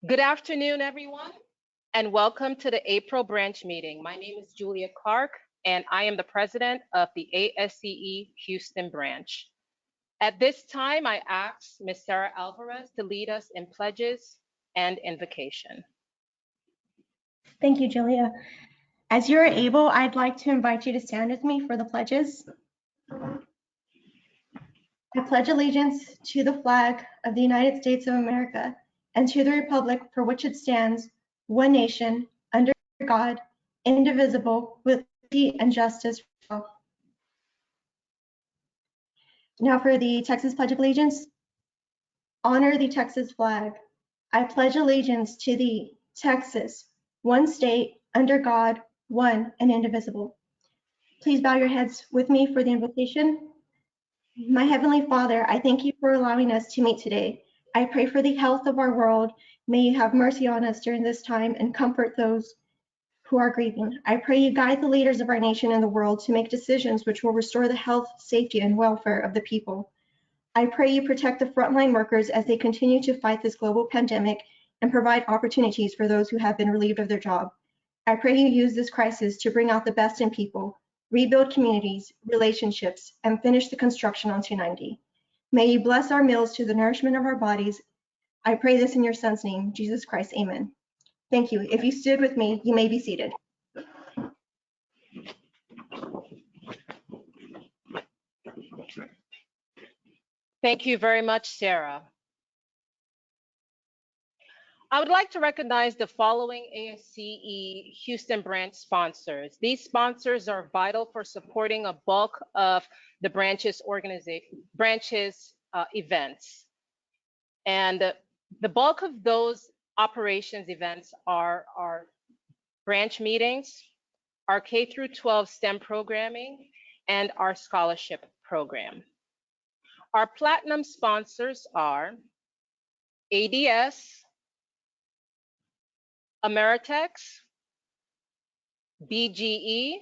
Good afternoon, everyone, and welcome to the April branch meeting. My name is Julia Clark, and I am the president of the ASCE Houston branch. At this time, I ask Ms. Sarah Alvarez to lead us in pledges and invocation. Thank you, Julia. As you're able, I'd like to invite you to stand with me for the pledges. I pledge allegiance to the flag of the United States of America and to the republic for which it stands, one nation, under God, indivisible, with liberty and justice for all. Now for the Texas Pledge of Allegiance. Honor the Texas flag. I pledge allegiance to thee, Texas, one state, under God, one and indivisible. Please bow your heads with me for the invocation. My Heavenly Father, I thank you for allowing us to meet today. I pray for the health of our world. May you have mercy on us during this time and comfort those who are grieving. I pray you guide the leaders of our nation and the world to make decisions which will restore the health, safety, and welfare of the people. I pray you protect the frontline workers as they continue to fight this global pandemic and provide opportunities for those who have been relieved of their job. I pray you use this crisis to bring out the best in people, rebuild communities, relationships, and finish the construction on 290. May you bless our meals to the nourishment of our bodies. I pray this in your Son's name, Jesus Christ. Amen. Thank you. If you stood with me, you may be seated. Thank you very much, Sarah. I would like to recognize the following ASCE Houston branch sponsors. These sponsors are vital for supporting a bulk of the branch's events. And the bulk of those operations events are our branch meetings, our K through 12 STEM programming, and our scholarship program. Our platinum sponsors are ADS, Ameritex, BGE,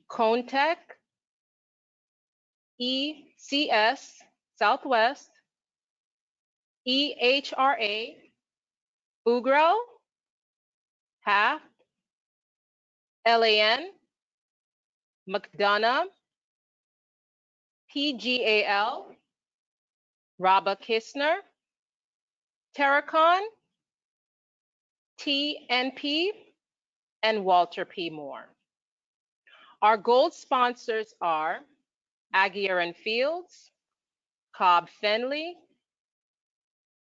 Contech, ECS, Southwest, EHRA, Ugro, HAF, LAN, McDonough, PGAL, Rabba Kistner, Terracon, TNP, and Walter P. Moore. Our gold sponsors are Aguirre and Fields, Cobb Fenley,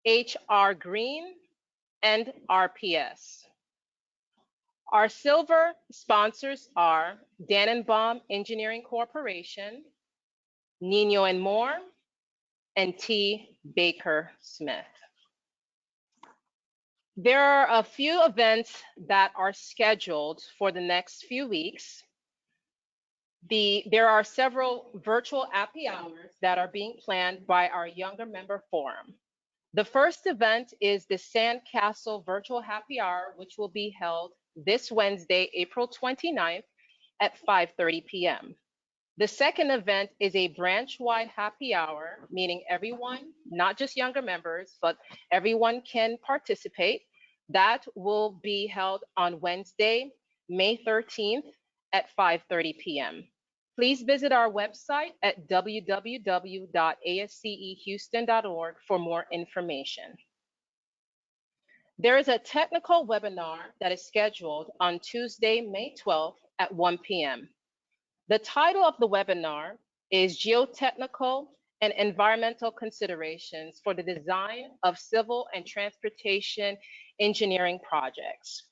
HR Green, and RPS. Our silver sponsors are Dannenbaum Engineering Corporation, Nino and Moore, and T. Baker Smith. There are a few events that are scheduled for the next few weeks. There are several virtual happy hours that are being planned by our Younger Member Forum. The first event is the Sandcastle Virtual Happy Hour, which will be held this Wednesday, April 29th at 5:30 p.m. The second event is a branch-wide happy hour, meaning everyone, not just younger members, but everyone can participate. That will be held on Wednesday, May 13th at 5:30 p.m. Please visit our website at www.ascehouston.org for more information. There is a technical webinar that is scheduled on Tuesday, May 12th at 1 p.m. The title of the webinar is Geotechnical and Environmental Considerations for the Design of Civil and Transportation Engineering Projects.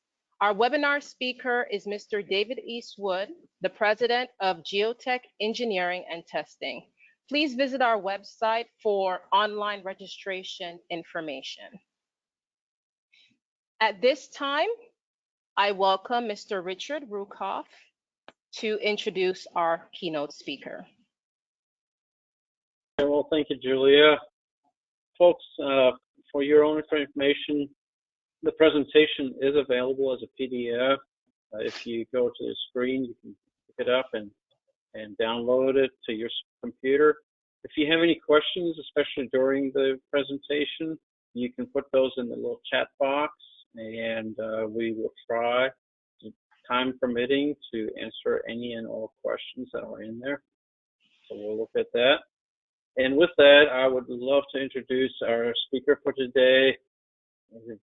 Our webinar speaker is Mr. David Eastwood, the president of Geotech Engineering and Testing. Please visit our website for online registration information. At this time, I welcome Mr. Richard Rukoff to introduce our keynote speaker. Well, thank you, Julia. Folks, for your own information, the presentation is available as a PDF. If you go to the screen, you can pick it up and download it to your computer. If you have any questions, especially during the presentation, you can put those in the little chat box, and we will try, time permitting, to answer any and all questions that are in there. So we'll look at that. And with that, I would love to introduce our speaker for today,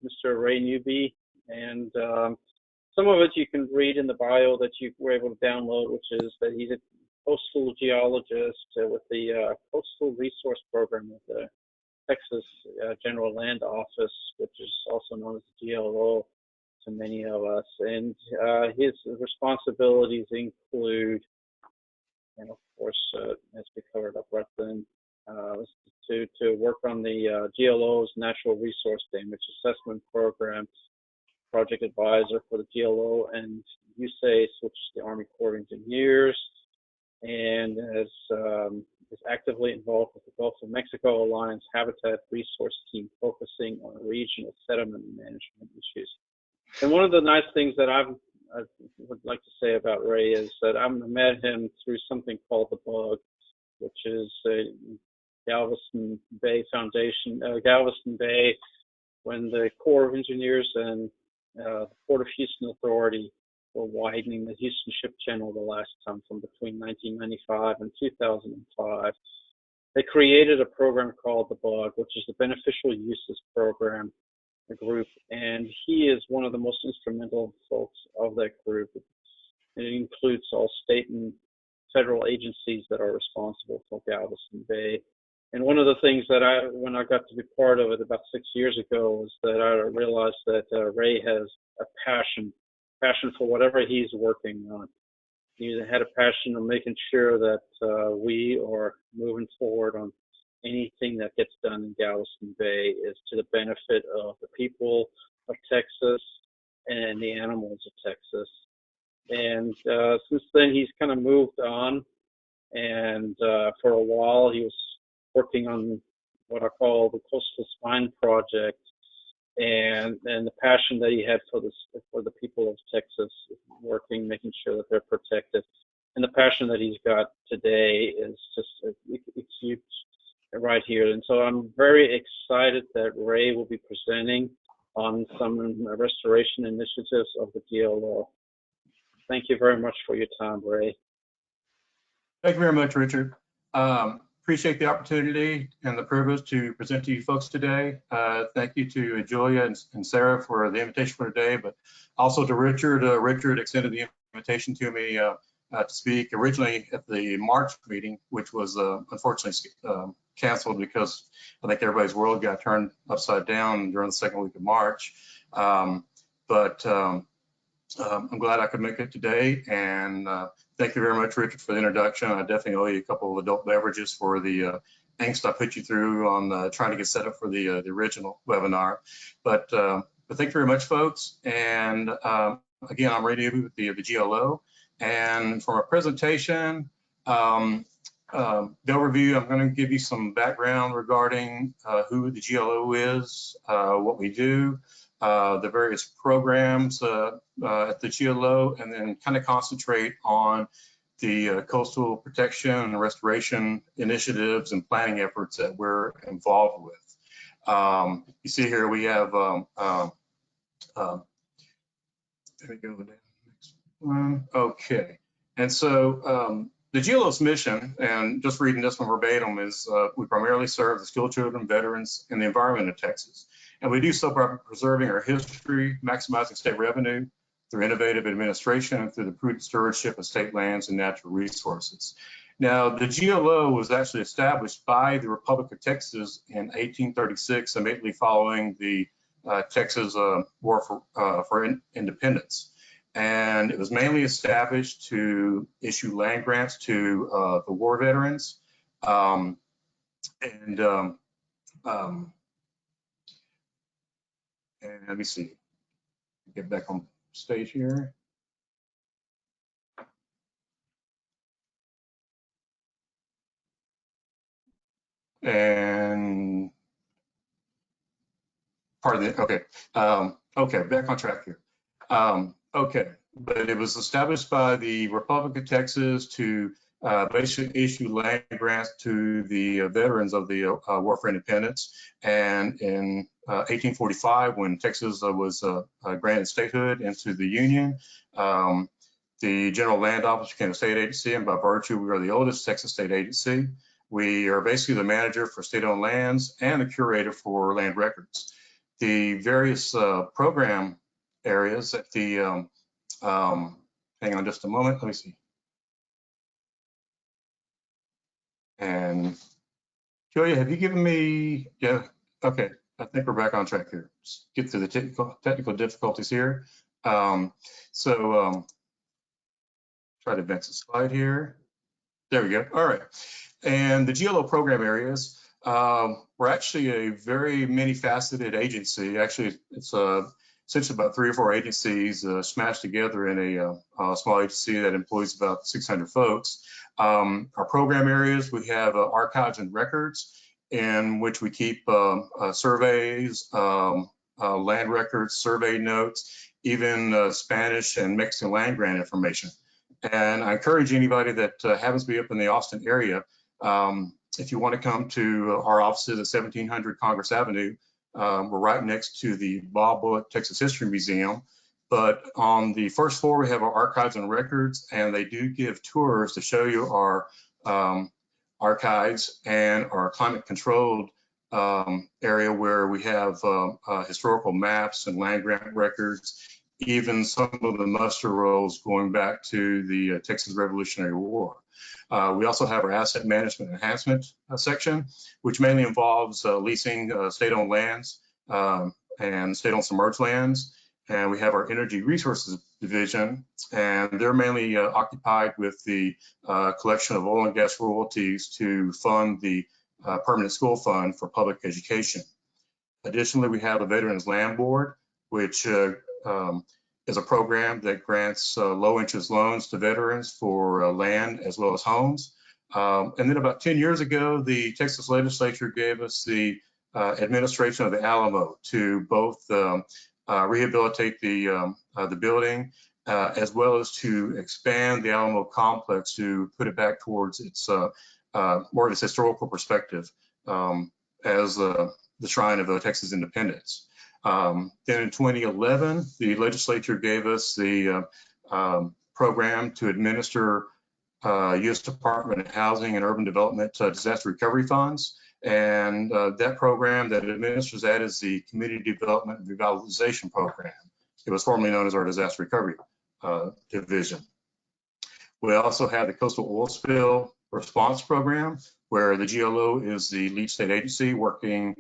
Mr. Ray Newby. And some of it you can read in the bio that you were able to download, which is that he's a coastal geologist with the Coastal Resource Program of the Texas General Land Office, which is also known as the GLO to many of us. And his responsibilities include, and of course, as we covered up right then, to work on the GLO's Natural Resource Damage Assessment Program, project advisor for the GLO and USACE, which is the Army Corps of Engineers, and is actively involved with the Gulf of Mexico Alliance Habitat Resource Team, focusing on regional sediment management issues. And one of the nice things that I would like to say about Ray is that I met him through something called the Bug, which is a Galveston Bay Foundation, Galveston Bay, when the Corps of Engineers and the Port of Houston Authority were widening the Houston Ship Channel the last time from between 1995 and 2005. They created a program called the Bug, which is the Beneficial Uses Program, a group, and he is one of the most instrumental folks of that group. It includes all state and federal agencies that are responsible for Galveston Bay. And one of the things that when I got to be part of it about 6 years ago, was that I realized that Ray has a passion for whatever he's working on. He had a passion of making sure that we are moving forward on anything that gets done in Galveston Bay is to the benefit of the people of Texas and the animals of Texas. And since then, he's kind of moved on. And for a while, he was working on what I call the Coastal Spine Project, and the passion that he had for the people of Texas, working, making sure that they're protected, and the passion that he's got today is just it's huge right here. And so I'm very excited that Ray will be presenting on some restoration initiatives of the GLO. Thank you very much for your time, Ray. Thank you very much, Richard. Appreciate the opportunity and the privilege to present to you folks today. Thank you to Julia and Sarah for the invitation for today, but also to Richard. Richard extended the invitation to me to speak originally at the March meeting, which was unfortunately canceled because I think everybody's world got turned upside down during the second week of March. But I'm glad I could make it today, and thank you very much, Richard, for the introduction. I definitely owe you a couple of adult beverages for the angst I put you through on trying to get set up for the original webinar. But thank you very much, folks. And again, I'm Ray Newby with the GLO. And for my presentation, the overview, I'm going to give you some background regarding who the GLO is, what we do, the various programs at the GLO, and then kind of concentrate on the coastal protection and restoration initiatives and planning efforts that we're involved with. You see here we have, there we go, the next one. Okay, and so the GLO's mission, and just reading this one verbatim, is we primarily serve the school children, veterans, and the environment of Texas. And we do so by preserving our history, maximizing state revenue through innovative administration, and through the prudent stewardship of state lands and natural resources. Now, the GLO was actually established by the Republic of Texas in 1836, immediately following the Texas War for Independence. And it was mainly established to issue land grants to the war veterans. And let me see, get back on stage here. And pardon me, okay. Okay, back on track here. Okay, but it was established by the Republic of Texas to basically issue land grants to the veterans of the War for Independence. And in 1845, when Texas was granted statehood into the Union, the General Land Office became a state agency, and by virtue, we are the oldest Texas state agency. We are basically the manager for state-owned lands and the curator for land records. The various program areas at the, hang on just a moment, let me see. And Julia, have you given me, yeah, okay, I think we're back on track here. Just get through the technical difficulties here. Try to advance the slide here. There we go, all right. And the GLO program areas, we're actually a very many-faceted agency. Actually, it's essentially about 3 or 4 agencies smashed together in a small agency that employs about 600 folks. Our program areas, we have archives and records, in which we keep surveys, land records, survey notes, even Spanish and Mexican land grant information. And I encourage anybody that happens to be up in the Austin area, if you want to come to our offices at 1700 Congress Avenue, we're right next to the Bob Bullock Texas History Museum. But on the first floor, we have our archives and records, and they do give tours to show you our archives and our climate controlled area where we have historical maps and land grant records, even some of the muster rolls going back to the Texas Revolutionary War. We also have our asset management enhancement section, which mainly involves leasing state-owned lands and state-owned submerged lands. And we have our energy resources division, and they're mainly occupied with the collection of oil and gas royalties to fund the permanent school fund for public education. Additionally, we have the Veterans Land Board, which is a program that grants low interest loans to veterans for land as well as homes. And then about 10 years ago, the Texas legislature gave us the administration of the Alamo to both rehabilitate the building as well as to expand the Alamo complex to put it back towards its more of its historical perspective as the shrine of Texas independence. Then in 2011, the legislature gave us the program to administer U.S. Department of Housing and Urban Development disaster recovery funds. And that program that administers that is the Community Development and Revitalization Program. It was formerly known as our Disaster Recovery Division. We also have the Coastal Oil Spill Response Program, where the GLO is the lead state agency working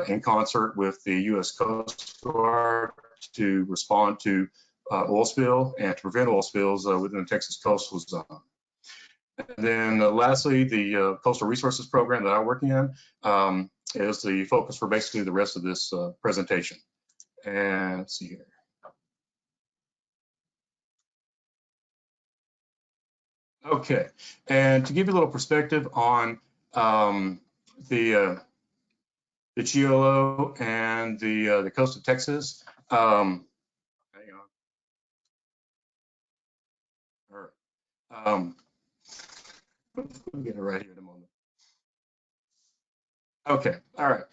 in concert with the U.S. Coast Guard to respond to oil spill and to prevent oil spills within the Texas coastal zone. And then lastly, the Coastal Resources Program that I'm working on is the focus for basically the rest of this presentation. And let's see here. Okay, and to give you a little perspective on the GLO and the coast of Texas. Hang on. All right. We'll get it right here in a moment. Okay, all right.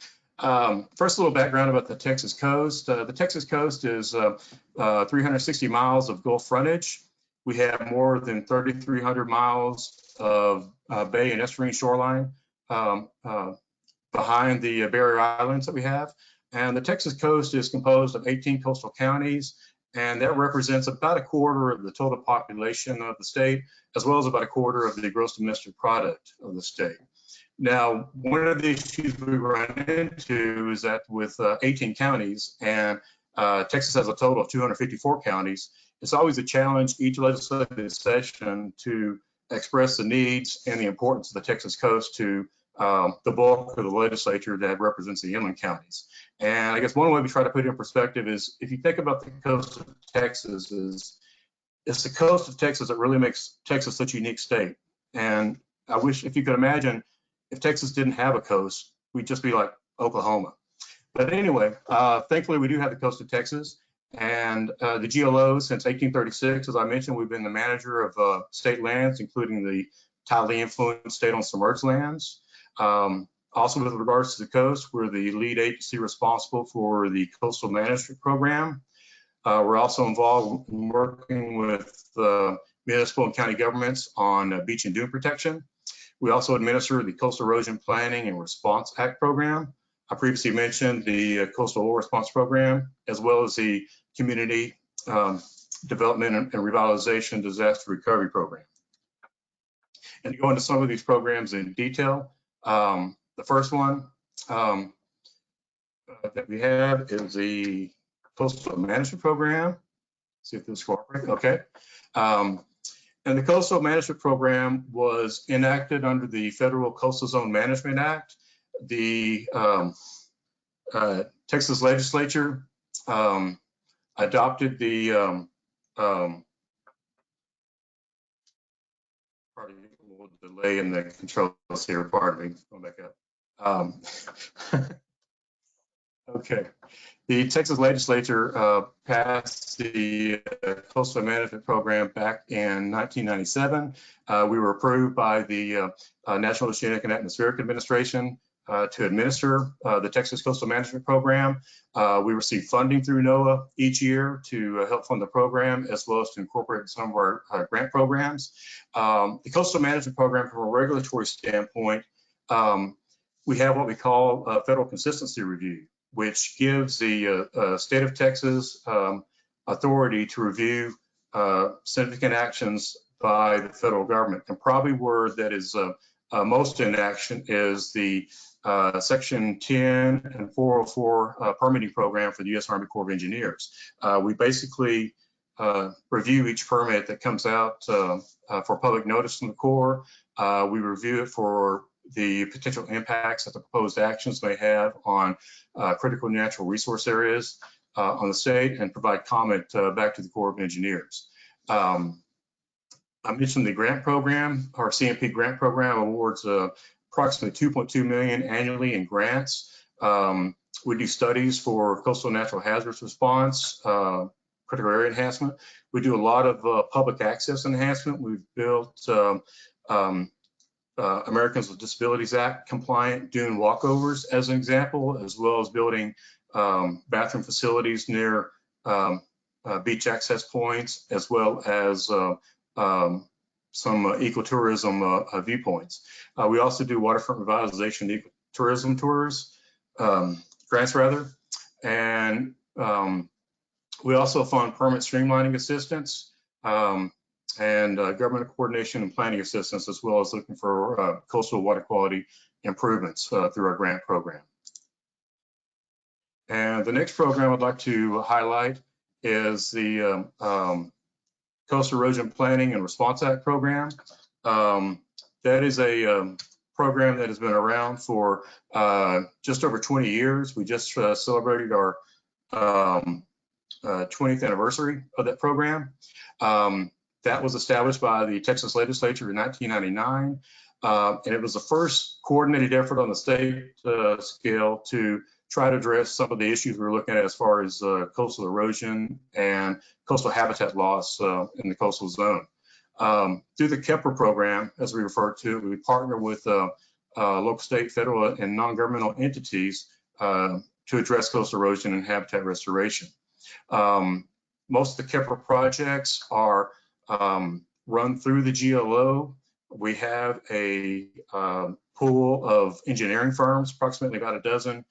First, a little background about the Texas coast. The Texas coast is 360 miles of Gulf frontage. We have more than 3,300 miles of bay and estuarine shoreline behind the barrier islands that we have. And the Texas coast is composed of 18 coastal counties, and that represents about a quarter of the total population of the state, as well as about a quarter of the gross domestic product of the state. Now, one of the issues we run into is that with 18 counties, and Texas has a total of 254 counties, it's always a challenge each legislative session to express the needs and the importance of the Texas coast to the bulk of the legislature that represents the inland counties. And I guess one way we try to put it in perspective is, if you think about the coast of Texas, it's the coast of Texas that really makes Texas such a unique state. And I wish, if you could imagine, if Texas didn't have a coast, we'd just be like Oklahoma. But anyway, thankfully we do have the coast of Texas. And the GLO, since 1836, as I mentioned, we've been the manager of state lands, including the highly influenced state on submerged lands. Also, with regards to the coast, we're the lead agency responsible for the coastal management program. We're also involved in working with municipal and county governments on beach and dune protection. We also administer the Coastal Erosion Planning and Response Act program. I previously mentioned the Coastal Oil Response Program, as well as the Community Development and Revitalization Disaster Recovery Program. And to go into some of these programs in detail, the first one that we have is the Coastal Management Program. See if this cooperates. Okay. And the Coastal Management Program was enacted under the Federal Coastal Zone Management Act. The Texas legislature adopted the pardon me, a little delay in the controls here. Pardon me. Going back up. Okay. The Texas legislature passed the Coastal Management Program back in 1997. We were approved by the National Oceanic and Atmospheric Administration to administer the Texas Coastal Management Program. We receive funding through NOAA each year to help fund the program, as well as to incorporate some of our grant programs. The Coastal Management Program, from a regulatory standpoint, we have what we call a federal consistency review, which gives the state of Texas authority to review significant actions by the federal government. And probably where that is most in action is the Section 10 and 404 permitting program for the U.S. Army Corps of Engineers. We basically review each permit that comes out for public notice from the Corps. We review it for the potential impacts that the proposed actions may have on critical natural resource areas on the state, and provide comment back to the Corps of Engineers. I mentioned the grant program. Our CMP grant program awards approximately $2.2 million annually in grants. We do studies for coastal natural hazards response, critical area enhancement. We do a lot of public access enhancement. We've built Americans with Disabilities Act compliant dune walkovers as an example, as well as building bathroom facilities near beach access points, as well as some ecotourism viewpoints. We also do waterfront revitalization ecotourism tours, grants rather, and we also fund permit streamlining assistance and government coordination and planning assistance, as well as looking for coastal water quality improvements through our grant program. And the next program I'd like to highlight is the Coastal Erosion Planning and Response Act program. That is a program that has been around for just over 20 years. We just celebrated our 20th anniversary of that program. That was established by the Texas legislature in 1999, and it was the first coordinated effort on the state scale to try to address some of the issues we were looking at as far as coastal erosion and coastal habitat loss in the coastal zone. Through the KEPR program, as we refer to it, we partner with local, state, federal, and non-governmental entities to address coastal erosion and habitat restoration. Most of the KEPR projects are run through the GLO. We have a pool of engineering firms, approximately about a dozen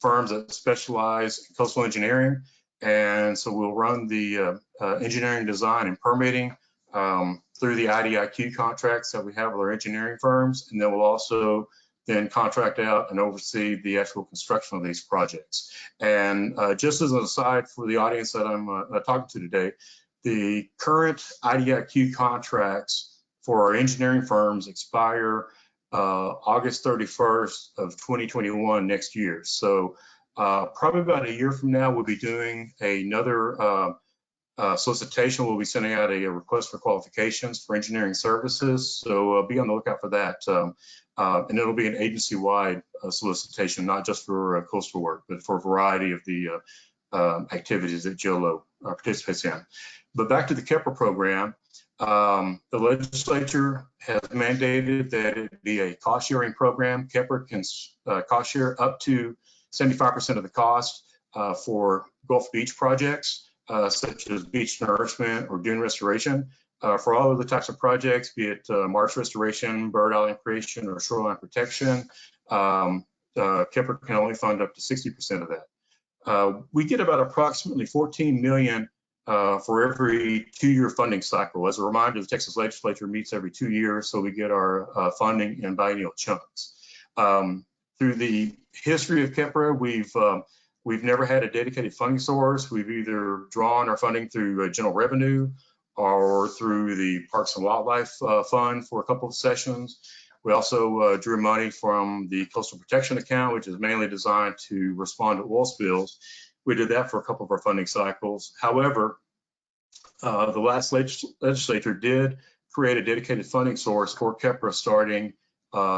firms that specialize in coastal engineering. And so we'll run the engineering design and permitting through the IDIQ contracts that we have with our engineering firms. And then we'll also then contract out and oversee the actual construction of these projects. And just as an aside for the audience that I'm talking to today, the current IDIQ contracts for our engineering firms expire August 31st of 2021 next year. So probably about a year from now, we'll be doing another solicitation. We'll be sending out a request for qualifications for engineering services. So be on the lookout for that. And it'll be an agency-wide solicitation, not just for coastal work, but for a variety of the activities that GLO participates in. But back to the KEPR program, The legislature has mandated that it be a cost sharing program. Kepler can cost share up to 75% of the cost for Gulf Beach projects, such as beach nourishment or dune restoration. For all of the types of projects, be it marsh restoration, bird island creation, or shoreline protection, Kepler can only fund up to 60% of that. We get about approximately $14 million for every 2-year funding cycle. As a reminder, the Texas legislature meets every 2 years, so we get our funding in biennial chunks. Through the history of Kepler, we've never had a dedicated funding source. We've either drawn our funding through general revenue or through the Parks and Wildlife Fund for a couple of sessions. We also drew money from the Coastal Protection Account, which is mainly designed to respond to oil spills. We did that for a couple of our funding cycles. However, the last legislature did create a dedicated funding source for Kepler starting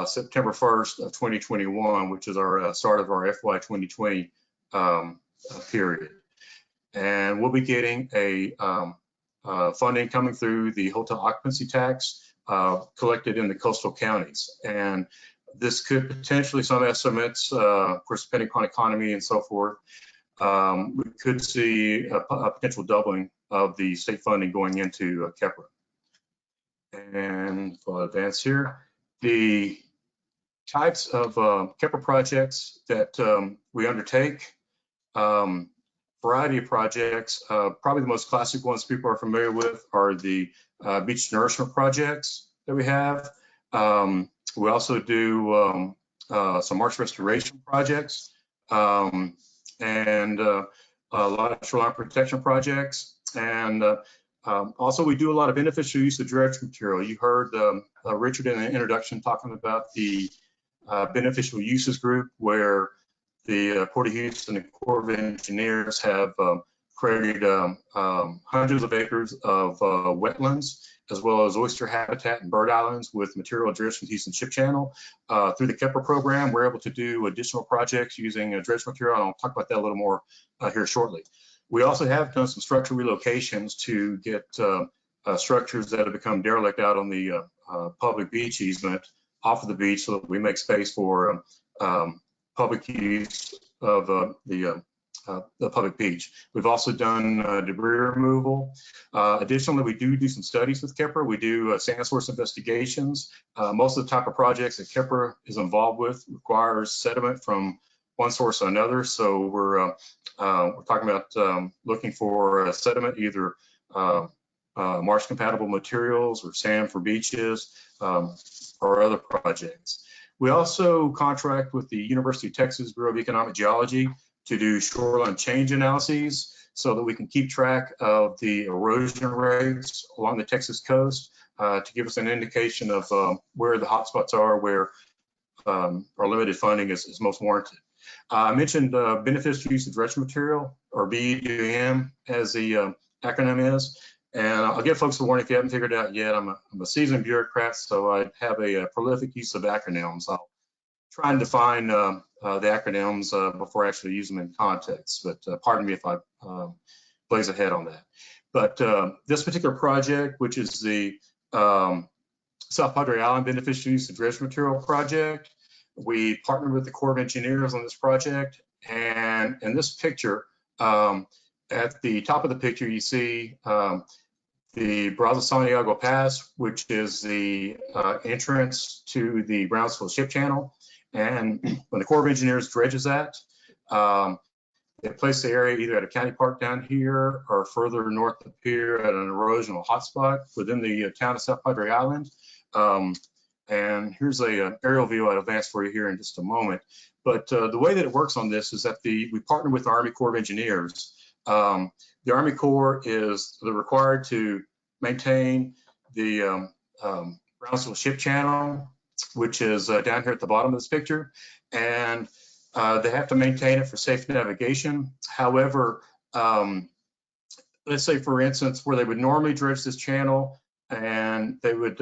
September 1st of 2021, which is our start of our FY 2020 period. And we'll be getting a funding coming through the hotel occupancy tax collected in the coastal counties. And this could potentially, some estimates, of course, depending upon economy and so forth, we could see a potential doubling of the state funding going into Kepler. And I'll advance here. The types of Kepler projects that we undertake, variety of projects. Probably the most classic ones people are familiar with are the beach nourishment projects that we have. We also do some marsh restoration projects and a lot of shoreline protection projects. And also we do a lot of beneficial use of dredge material. You heard Richard in the introduction talking about the beneficial uses group, where the Port of Houston and Corps of Engineers have created hundreds of acres of wetlands, as well as oyster habitat and bird islands with material dredged from Houston Ship Channel. Through the Kepler program, we're able to do additional projects using dredge material, and I'll talk about that a little more here shortly. We also have done some structure relocations to get structures that have become derelict out on the public beach easement off of the beach, so that we make space for public use of the public beach. We've also done debris removal. Additionally, we do some studies with Kepler. We do sand source investigations. Most of the type of projects that Kepler is involved with requires sediment from one source or another. So we're talking about looking for sediment, either marsh compatible materials or sand for beaches or other projects. We also contract with the University of Texas Bureau of Economic Geology to do shoreline change analyses so that we can keep track of the erosion rates along the Texas coast to give us an indication of where the hotspots are, where our limited funding is most warranted. I mentioned beneficial use of dredge material, or BUM as the acronym is. And I'll give folks a warning if you haven't figured it out yet. I'm a seasoned bureaucrat, so I have a prolific use of acronyms. I'll try and define the acronyms before I actually use them in context, but pardon me if I blaze ahead on that. But this particular project, which is the South Padre Island Beneficial Use of Dredge Material project, we partnered with the Corps of Engineers on this project. And in this picture, at the top of the picture, you see the Brazos Santiago Pass, which is the entrance to the Brownsville Ship Channel. And when the Corps of Engineers dredges that, they place the area either at a county park down here or further north up here at an erosional hotspot within the town of South Padre Island. And here's a aerial view I'll advance for you here in just a moment. But the way that it works on this is that we partner with the Army Corps of Engineers. The Army Corps is required to maintain the Brownsville Ship Channel, which is down here at the bottom of this picture, and they have to maintain it for safe navigation. However, let's say, for instance, where they would normally dredge this channel, and they would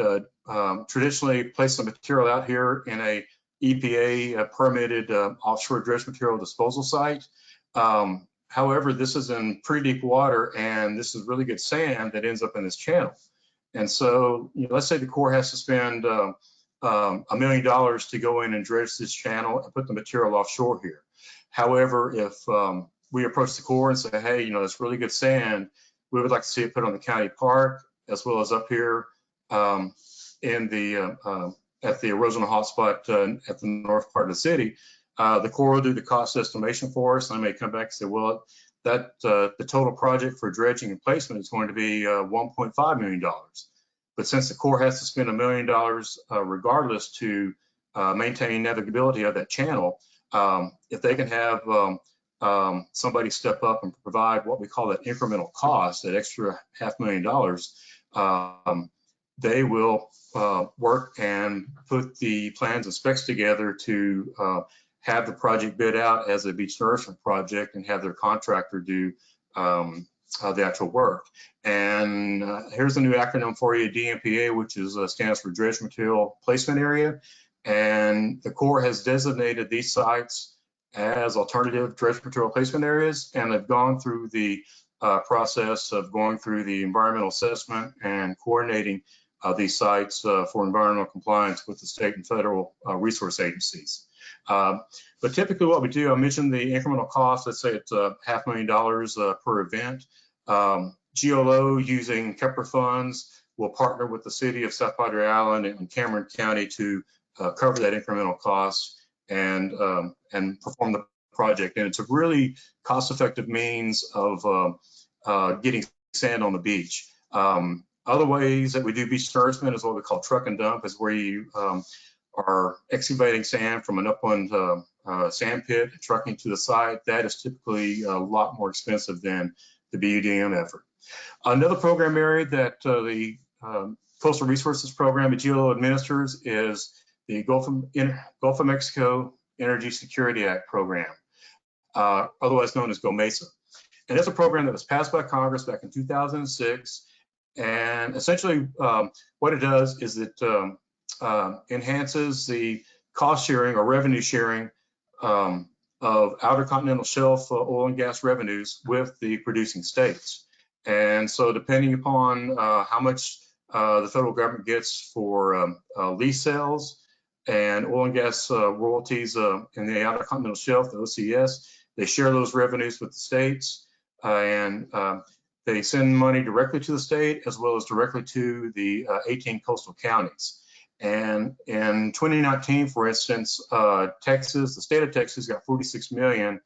traditionally place the material out here in a EPA permitted offshore dredge material disposal site. However, this is in pretty deep water, and this is really good sand that ends up in this channel. And so, let's say the Corps has to spend $1 million to go in and dredge this channel and put the material offshore here. However, if we approach the Corps and say, hey, it's really good sand, we would like to see it put on the county park, as well as up here in the at the erosional hotspot at the north part of the city. The Corps will do the cost estimation for us, and I may come back and say, well, that the total project for dredging and placement is going to be $1.5 million. But since the Corps has to spend $1 million regardless to maintain navigability of that channel, if they can have somebody step up and provide what we call that incremental cost, that extra $500,000, they will work and put the plans and specs together to have the project bid out as a beach nourishment project and have their contractor do the actual work. And here's a new acronym for you, DMPA, which stands for Dredge Material Placement Area. And the Corps has designated these sites as alternative dredge material placement areas, and they've gone through the process of going through the environmental assessment and coordinating these sites for environmental compliance with the state and federal resource agencies. But typically what we do, I mentioned the incremental cost, let's say it's $500,000 per event. GLO, using Kepler funds, will partner with the city of South Padre Island and Cameron County to cover that incremental cost and perform the project. And it's a really cost-effective means of getting sand on the beach. Other ways that we do beach nourishment is what we call truck and dump, is where you are excavating sand from an upland sand pit and trucking to the site. That is typically a lot more expensive than the BUDM effort. Another program area that the Coastal Resources Program at GLO administers is the Gulf of Mexico Energy Security Act program, otherwise known as GOMESA. And that's a program that was passed by Congress back in 2006. And essentially what it does is it enhances the cost sharing or revenue sharing of outer continental shelf oil and gas revenues with the producing states. And so depending upon how much the federal government gets for lease sales and oil and gas royalties in the outer continental shelf, the OCS, they share those revenues with the states, and they send money directly to the state as well as directly to the 18 coastal counties. And in 2019, for instance, Texas, the state of Texas got $46 million,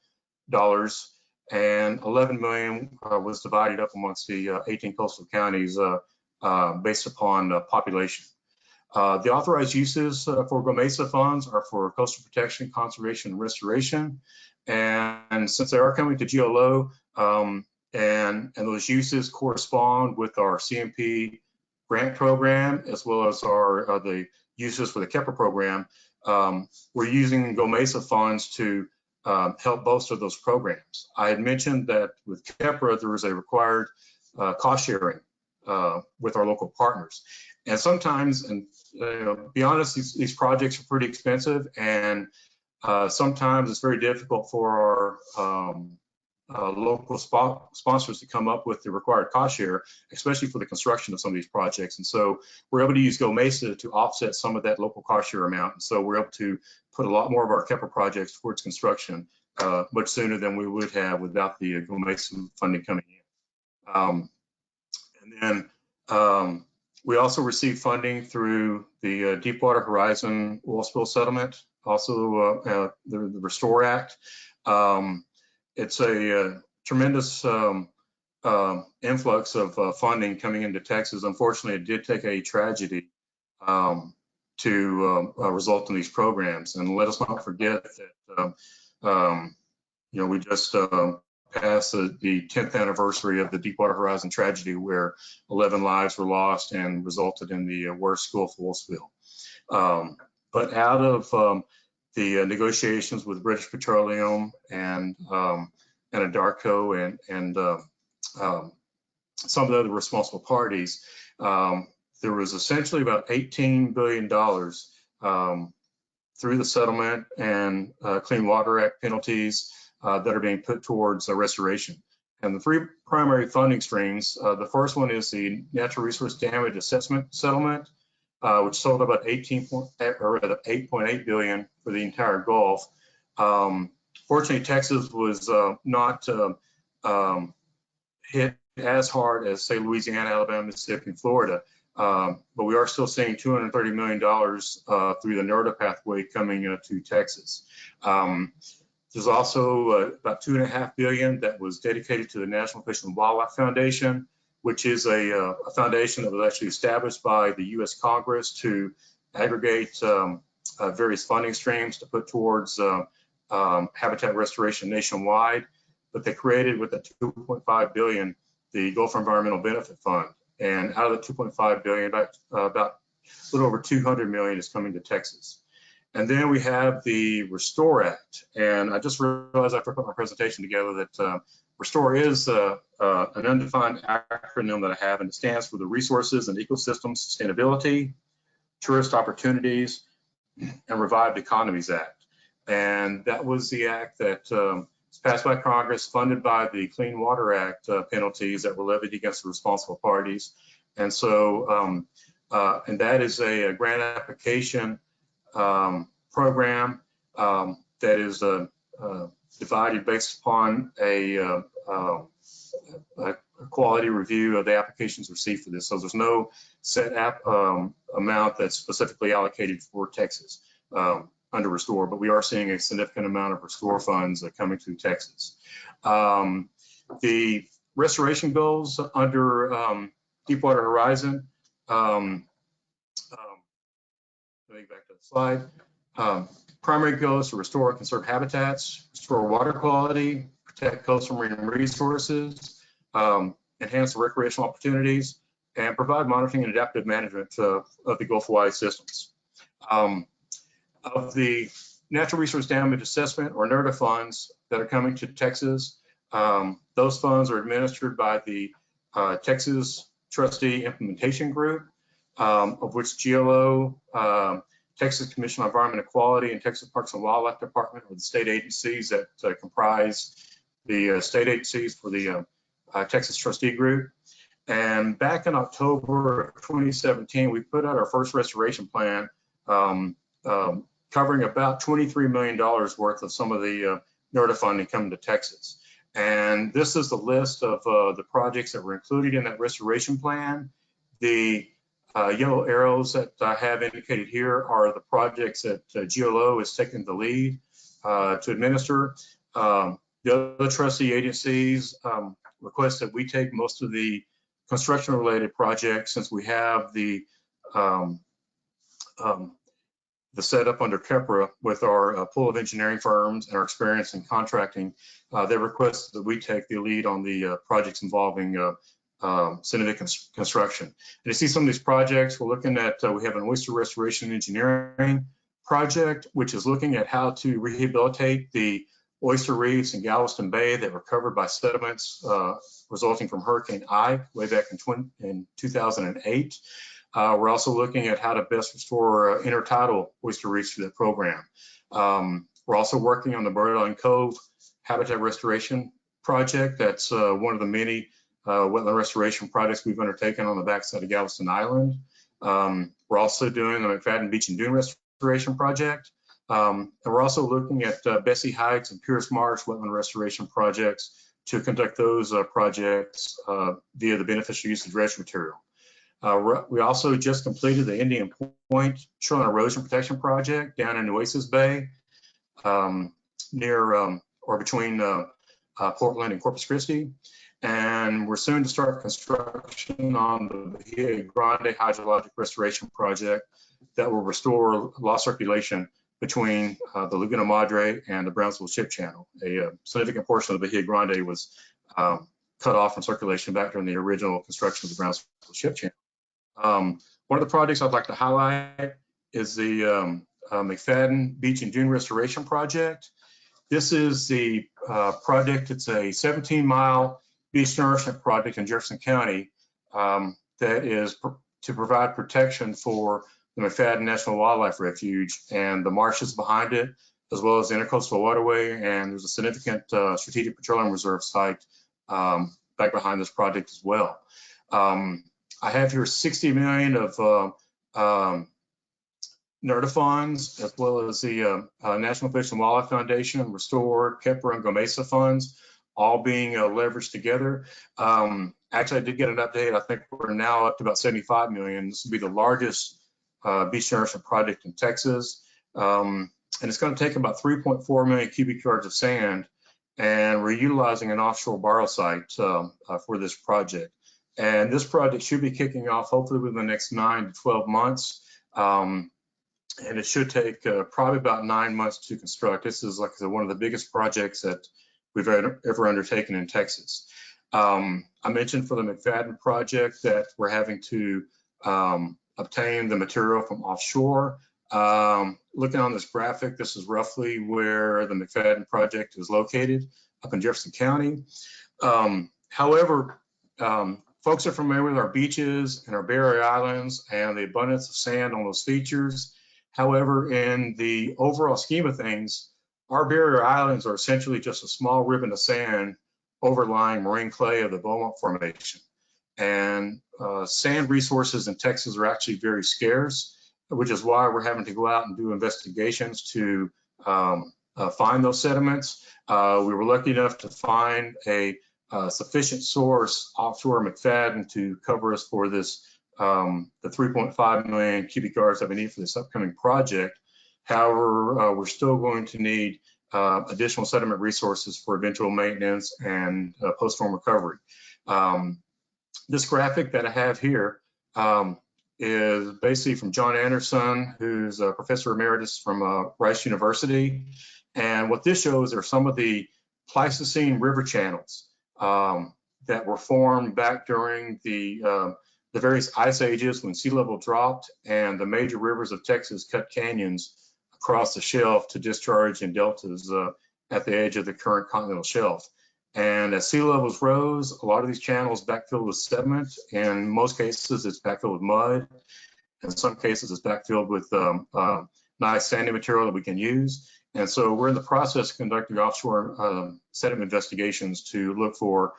and $11 million was divided up amongst the 18 coastal counties based upon population. The authorized uses for GOMESA funds are for coastal protection, conservation, and restoration. And since they are coming to GLO, and those uses correspond with our CMP grant program, as well as our the uses for the Kepler program, we're using GOMESA funds to help bolster those programs. I had mentioned that with Kepler, there was a required cost sharing with our local partners. And sometimes, and be honest, these projects are pretty expensive, and sometimes it's very difficult for our local sponsors to come up with the required cost share, especially for the construction of some of these projects. And so we're able to use GOMESA to offset some of that local cost share amount. And so we're able to put a lot more of our Kepler projects towards construction much sooner than we would have without the GOMESA funding coming in. And then we also receive funding through the Deepwater Horizon oil spill settlement, also the Restore Act. It's a tremendous influx of funding coming into Texas. Unfortunately, it did take a tragedy to result in these programs. And let us not forget that, we just passed the 10th anniversary of the Deepwater Horizon tragedy, where 11 lives were lost and resulted in the worst Gulf oil spill. But out of the negotiations with British Petroleum and Anadarko and some of the other responsible parties, there was essentially about $18 billion through the settlement and Clean Water Act penalties that are being put towards restoration. And the three primary funding streams, the first one is the natural resource damage assessment settlement, which totaled about 8.8 billion for the entire Gulf. Fortunately, Texas was not hit as hard as, say, Louisiana, Alabama, Mississippi, and Florida. But we are still seeing $230 million through the NERDA pathway coming to Texas. There's also about $2.5 billion that was dedicated to the National Fish and Wildlife Foundation, which is a foundation that was actually established by the U.S. Congress to aggregate various funding streams to put towards habitat restoration nationwide. But they created with the $2.5 billion the Gulf Environmental Benefit Fund, and out of the $2.5 billion, about a little over $200 million is coming to Texas. And then we have the Restore Act, and I just realized after I put my presentation together that Restore is an undefined acronym that I have, and it stands for the Resources and Ecosystems Sustainability, Tourist Opportunities, and Revived Economies Act. And that was the act that was passed by Congress, funded by the Clean Water Act penalties that were levied against the responsible parties. And so, and that is a grant application program that is divided based upon a quality review of the applications received for this. So there's no set amount that's specifically allocated for Texas under Restore, but we are seeing a significant amount of Restore funds coming to Texas. The restoration goals under Deepwater Horizon, let me get back to the slide. Primary goals to restore and conserve habitats, restore water quality, protect coastal marine resources, enhance the recreational opportunities, and provide monitoring and adaptive management of the Gulf-wide systems. Of the natural resource damage assessment or NERDA funds that are coming to Texas, those funds are administered by the Texas Trustee Implementation Group, of which GLO, Texas Commission on Environmental Quality, and Texas Parks and Wildlife Department are the state agencies that comprise the state agencies for the Texas Trustee Group. And back in October of 2017, we put out our first restoration plan covering about $23 million worth of some of the NERDA funding coming to Texas. And this is the list of the projects that were included in that restoration plan. The yellow arrows that I have indicated here are the projects that GLO is taking the lead to administer. The other trustee agencies request that we take most of the construction-related projects, since we have the setup under KEPRA with our pool of engineering firms and our experience in contracting. They request that we take the lead on the projects involving significant construction. And you see some of these projects, we're looking at, we have an oyster restoration engineering project, which is looking at how to rehabilitate the oyster reefs in Galveston Bay that were covered by sediments resulting from Hurricane Ike way back in 2008. We're also looking at how to best restore intertidal oyster reefs through that program. We're also working on the Bird Island Cove habitat restoration project. That's one of the many wetland restoration projects we've undertaken on the backside of Galveston Island. We're also doing the McFadden Beach and Dune restoration project. And we're also looking at Bessie Heights and Pierce Marsh wetland restoration projects to conduct those projects via the beneficial use of dredge material. We also just completed the Indian Point shoreline erosion protection project down in Nueces Bay, near or between Portland and Corpus Christi. And we're soon to start construction on the Bahia Grande hydrologic restoration project that will restore lost circulation between the Laguna Madre and the Brownsville Ship Channel. A significant portion of the Bahia Grande was cut off from circulation back during the original construction of the Brownsville Ship Channel. One of the projects I'd like to highlight is the McFadden Beach and Dune Restoration Project. This is the project, it's a 17-mile beach nourishment project in Jefferson County that is to provide protection for the McFadden National Wildlife Refuge and the marshes behind it, as well as the intercoastal waterway. And there's a significant strategic petroleum reserve site back behind this project as well. I have here 60 million of NERDA funds, as well as the National Fish and Wildlife Foundation, Restore, Kepler, and Gomesa funds, all being leveraged together. Actually, I did get an update. I think we're now up to about 75 million. This will be the largest beach nourishment project in Texas. And it's going to take about 3.4 million cubic yards of sand, and we're utilizing an offshore borrow site for this project. And this project should be kicking off hopefully within the next 9 to 12 months. And it should take probably about 9 months to construct. This is, like I said, one of the biggest projects that we've ever undertaken in Texas. I mentioned for the McFadden project that we're having to obtain the material from offshore. Looking on this graphic, this is roughly where the McFadden project is located, up in Jefferson County. However, folks are familiar with our beaches and our barrier islands and the abundance of sand on those features. However, in the overall scheme of things, our barrier islands are essentially just a small ribbon of sand overlying marine clay of the Beaumont Formation. And sand resources in Texas are actually very scarce, which is why we're having to go out and do investigations to find those sediments. We were lucky enough to find a sufficient source offshore McFadden to cover us for this, the 3.5 million cubic yards that we need for this upcoming project. However, we're still going to need additional sediment resources for eventual maintenance and post-storm recovery. This graphic that I have here is basically from John Anderson, who's a professor emeritus from Rice University. And what this shows are some of the Pleistocene river channels that were formed back during the various ice ages when sea level dropped and the major rivers of Texas cut canyons across the shelf to discharge in deltas at the edge of the current continental shelf. And as sea levels rose, a lot of these channels backfilled with sediment. In most cases, it's backfilled with mud. In some cases, it's backfilled with nice sandy material that we can use. And so we're in the process of conducting offshore sediment investigations to look for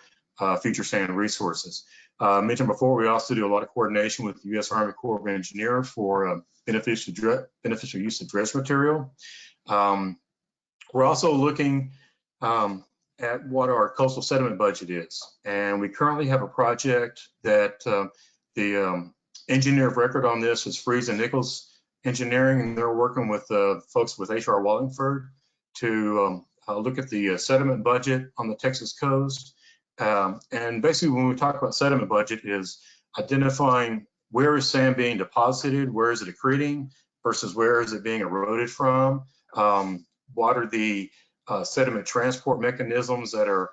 future sand resources. Mentioned before, we also do a lot of coordination with the U.S. Army Corps of Engineers for beneficial use of dredge material. We're also looking at what our coastal sediment budget is. And we currently have a project that the engineer of record on this is Freeze and Nichols Engineering, and they're working with folks with H.R. Wallingford to look at the sediment budget on the Texas coast. And basically, when we talk about sediment budget, is identifying where is sand being deposited, where is it accreting, versus where is it being eroded from, what are the sediment transport mechanisms that are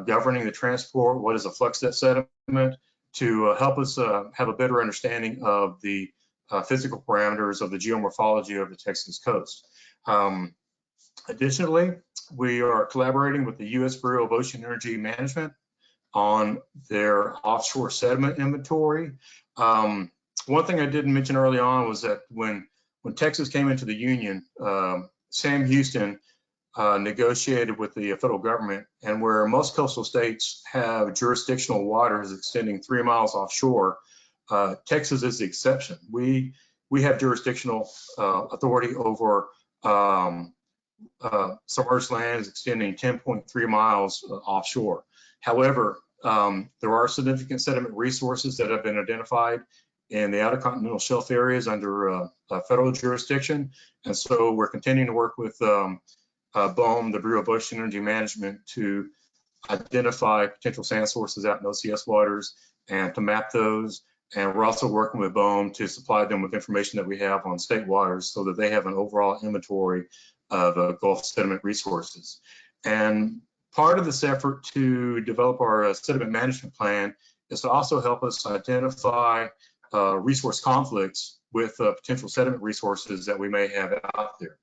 governing the transport, what is the flux of that sediment, to help us have a better understanding of the physical parameters of the geomorphology of the Texas coast. Additionally, we are collaborating with the U.S. Bureau of Ocean Energy Management on their offshore sediment inventory. One thing I didn't mention early on was that when Texas came into the Union, Sam Houston negotiated with the federal government, and where most coastal states have jurisdictional waters extending 3 miles offshore, Texas is the exception. We have jurisdictional authority over submerged lands extending 10.3 miles offshore. However, there are significant sediment resources that have been identified in the outer continental shelf areas under federal jurisdiction, and so we're continuing to work with BOEM, the Bureau of Ocean Energy Management, to identify potential sand sources out in OCS waters and to map those. And we're also working with BOEM to supply them with information that we have on state waters so that they have an overall inventory of Gulf sediment resources. And part of this effort to develop our sediment management plan is to also help us identify resource conflicts with potential sediment resources that we may have out there.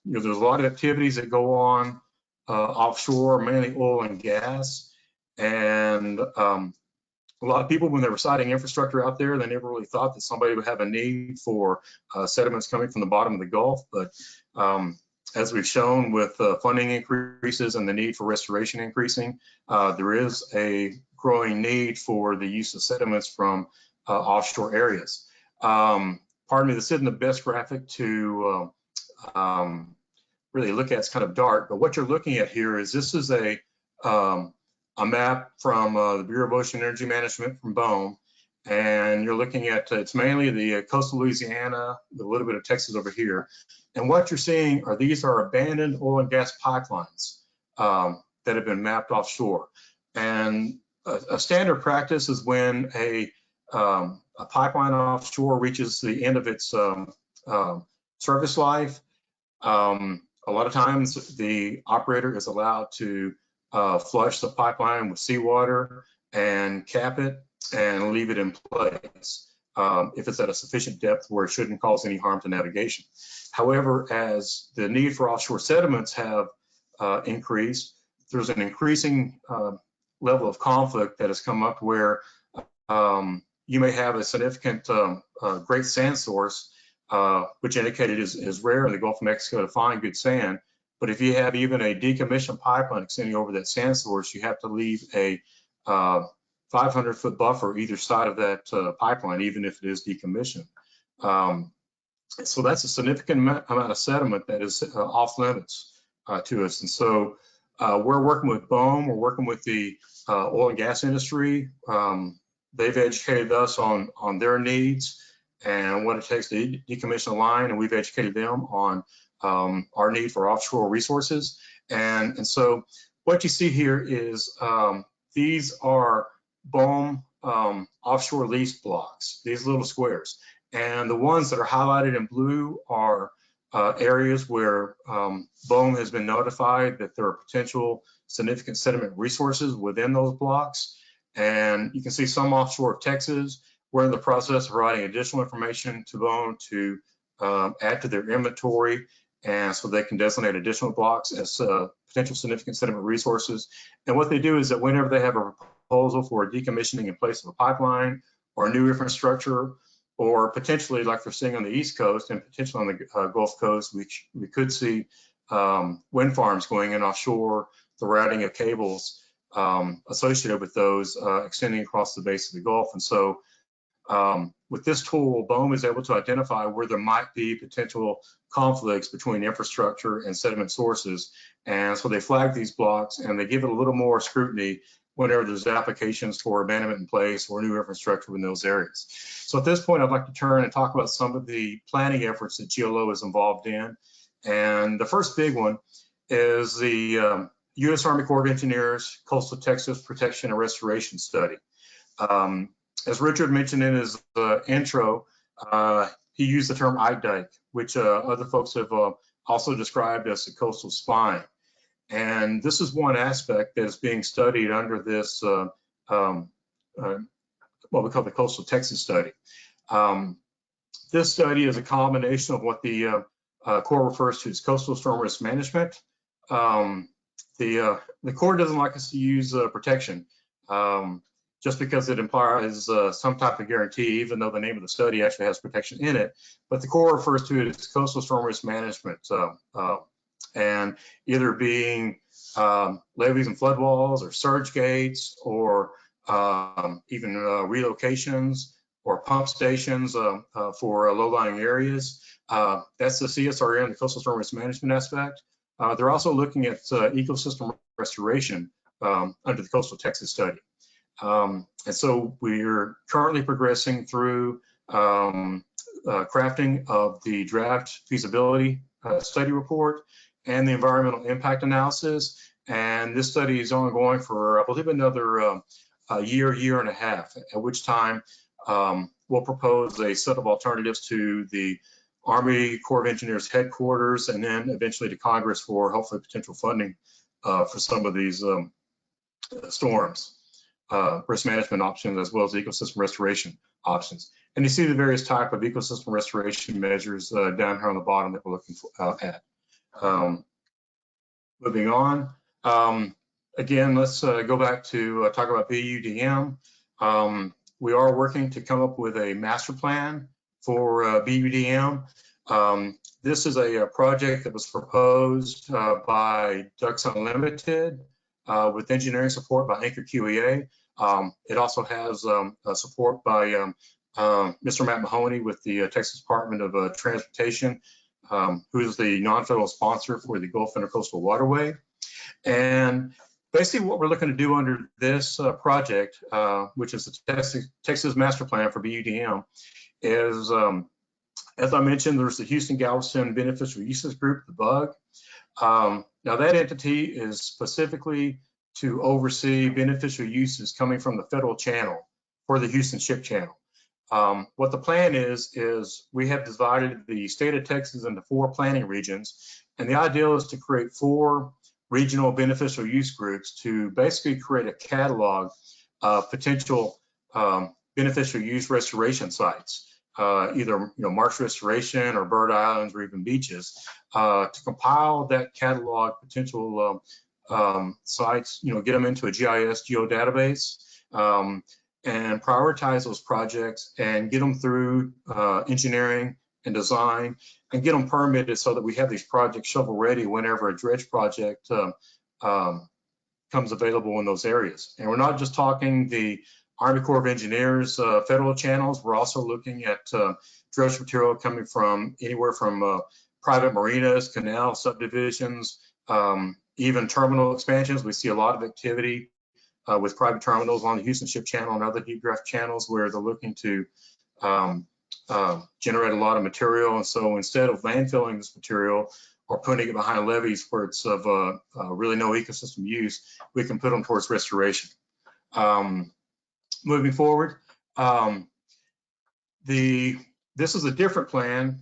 You know, there's a lot of activities that go on offshore, mainly oil and gas, and a lot of people, when they were siting infrastructure out there, they never really thought that somebody would have a need for sediments coming from the bottom of the Gulf. But as we've shown with funding increases and the need for restoration increasing, there is a growing need for the use of sediments from offshore areas. Pardon me, this isn't the best graphic to really look at. It's kind of dark, but what you're looking at here is this is a map from the Bureau of Ocean Energy Management from BOEM, and you're looking at, it's mainly the coastal Louisiana, a little bit of Texas over here. And what you're seeing are these are abandoned oil and gas pipelines that have been mapped offshore. And a standard practice is when a pipeline offshore reaches the end of its service life, a lot of times the operator is allowed to flush the pipeline with seawater and cap it and leave it in place if it's at a sufficient depth where it shouldn't cause any harm to navigation. However, as the need for offshore sediments have increased, there's an increasing level of conflict that has come up where you may have a significant great sand source, which indicated is rare in the Gulf of Mexico to find good sand. But if you have even a decommissioned pipeline extending over that sand source, you have to leave a 500-foot buffer either side of that pipeline, even if it is decommissioned. So that's a significant amount of sediment that is off limits to us. And so we're working with BOEM, we're working with the oil and gas industry. They've educated us on their needs and what it takes to decommission a line, and we've educated them on our need for offshore resources. And so what you see here is these are BOEM offshore lease blocks, these little squares. And the ones that are highlighted in blue are areas where BOEM has been notified that there are potential significant sediment resources within those blocks. And you can see some offshore of Texas. We're in the process of providing additional information to BOEM to add to their inventory, and so they can designate additional blocks as potential significant sediment resources. And what they do is that whenever they have a proposal for decommissioning in place of a pipeline or new infrastructure, or potentially like they're seeing on the East Coast and potentially on the Gulf Coast, which we could see wind farms going in offshore, the routing of cables associated with those extending across the base of the Gulf. And so with this tool, BOEM is able to identify where there might be potential conflicts between infrastructure and sediment sources. And so they flag these blocks and they give it a little more scrutiny whenever there's applications for abandonment in place or new infrastructure in those areas. So at this point, I'd like to turn and talk about some of the planning efforts that GLO is involved in. And the first big one is the U.S. Army Corps of Engineers Coastal Texas Protection and Restoration Study. As Richard mentioned in his intro, he used the term Ike Dike, which other folks have also described as the coastal spine. And this is one aspect that is being studied under this, what we call the Coastal Texas Study. This study is a combination of what the Corps refers to as coastal storm risk management. The Corps doesn't like us to use protection just because it implies some type of guarantee, even though the name of the study actually has protection in it. But the Corps refers to it as coastal storm risk management, and either being levees and flood walls or surge gates or even relocations or pump stations for low-lying areas. That's the CSRM, the coastal storm risk management aspect. They're also looking at ecosystem restoration under the Coastal Texas Study. And so we're currently progressing through crafting of the draft feasibility study report and the environmental impact analysis. And this study is ongoing for, I believe, another year and a half, at which time we'll propose a set of alternatives to the Army Corps of Engineers headquarters and then eventually to Congress for hopefully potential funding for some of these storms, risk management options, as well as ecosystem restoration options. And you see the various type of ecosystem restoration measures down here on the bottom that we're looking at. Moving on, again, let's go back to talk about BUDM. We are working to come up with a master plan for BUDM. This is a project that was proposed by Ducks Unlimited with engineering support by Anchor QEA. It also has support by Mr. Matt Mahoney with the Texas Department of Transportation, who is the non-federal sponsor for the Gulf Intercoastal Waterway. And basically what we're looking to do under this project, which is the Texas Master Plan for BUDM, is, as I mentioned, there's the Houston Galveston Beneficial Uses Group, the BUG. Now that entity is specifically to oversee beneficial uses coming from the federal channel for the Houston Ship Channel. What the plan is we have divided the state of Texas into 4 planning regions, and the idea is to create 4 regional beneficial use groups to basically create a catalog of potential beneficial use restoration sites, either marsh restoration or bird islands or even beaches, to compile that catalog potential sites, get them into a GIS geodatabase, and prioritize those projects and get them through engineering and design and get them permitted so that we have these projects shovel ready whenever a dredge project comes available in those areas. And we're not just talking the Army Corps of Engineers federal channels. We're also looking at dredge material coming from anywhere from private marinas, canal subdivisions, even terminal expansions. We see a lot of activity with private terminals on the Houston Ship Channel and other geographic channels where they're looking to generate a lot of material. And so instead of landfilling this material or putting it behind levees where it's of really no ecosystem use, we can put them towards restoration. Moving forward, this is a different plan.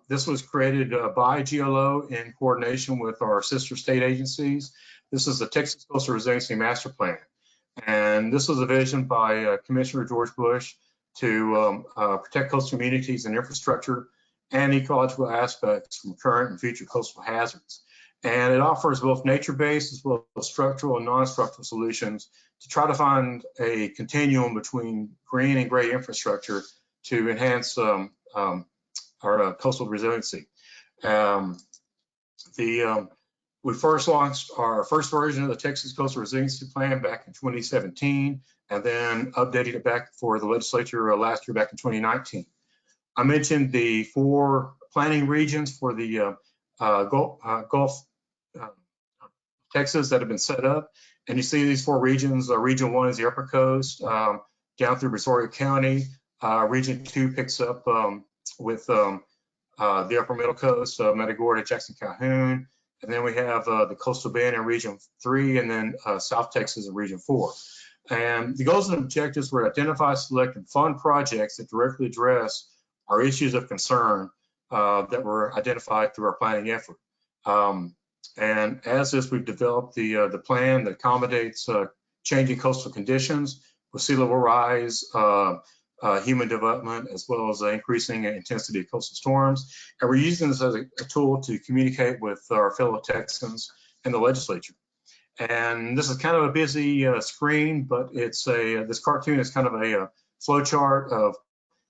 This was created by GLO in coordination with our sister state agencies. This is the Texas Coastal Resiliency Master Plan. And this was a vision by Commissioner George Bush to protect coastal communities and infrastructure and ecological aspects from current and future coastal hazards. And it offers both nature-based as well as structural and non-structural solutions to try to find a continuum between green and gray infrastructure to enhance our coastal resiliency. We first launched our first version of the Texas Coastal Resiliency Plan back in 2017, and then updated it back for the legislature last year back in 2019. I mentioned the 4 planning regions for the Gulf Texas that have been set up, and you see these 4 regions. Region 1 is the Upper Coast down through Brazoria County. Region 2 picks up with the Upper Middle Coast, Matagorda, Jackson, Calhoun. And then we have the Coastal Bend in Region 3, and then South Texas in Region 4. And the goals and objectives were to identify, select, and fund projects that directly address our issues of concern that were identified through our planning effort. And as this, we've developed the plan that accommodates changing coastal conditions with sea level rise, human development, as well as increasing intensity of coastal storms. And we're using this as a tool to communicate with our fellow Texans and the legislature. And this is kind of a busy screen, but it's this cartoon is kind of a flow chart of